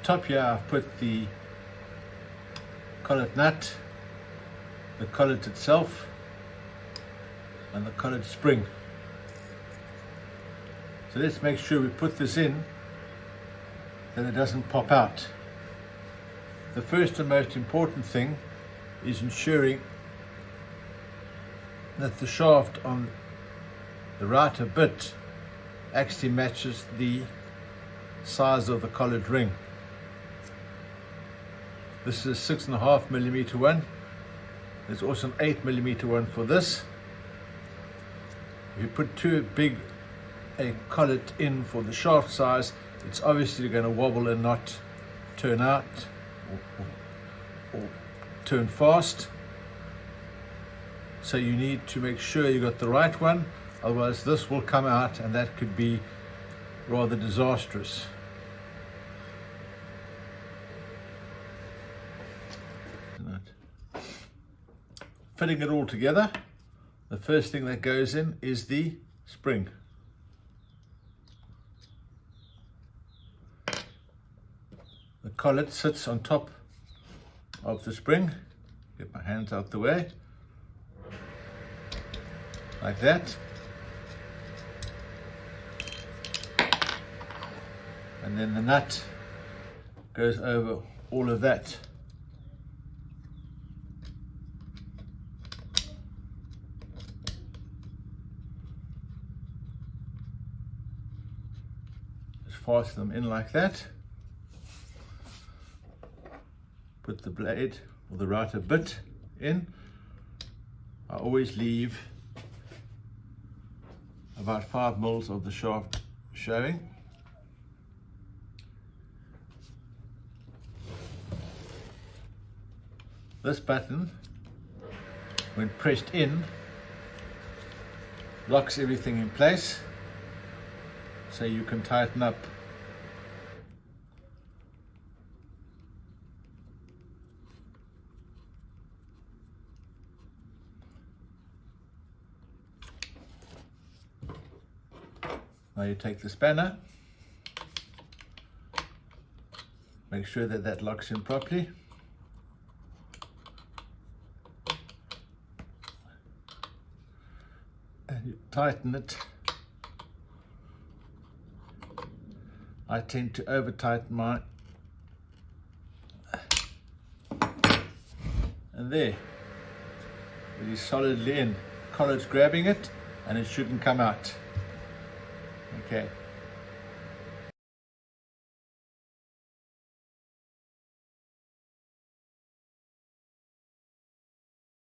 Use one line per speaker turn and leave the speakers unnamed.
top here I've put the collet nut, the collet itself, and the collet spring. So let's make sure we put this in that it doesn't pop out. The first and most important thing is ensuring that the shaft on the router bit actually matches the size of the collet ring. This is a 6.5mm one. There's also an 8mm one for this. If you put too big a collet in for the shaft size, it's obviously going to wobble and not turn out or turn fast. So you need to make sure you got the right one, otherwise this will come out and that could be rather disastrous. Fitting it all together, the first thing that goes in is the spring. The collet sits on top of the spring. Get my hands out the way, like that. And then the nut goes over all of that. Just fasten them in like that. Put the blade or the router bit in. I always leave about 5 mils of the shaft showing. This button, when pressed in, locks everything in place, so you can tighten up Now you take the spanner, make sure that that locks in properly. And you tighten it. I tend to over tighten mine. And there, it is solidly in. Collet's grabbing it and it shouldn't come out. Okay.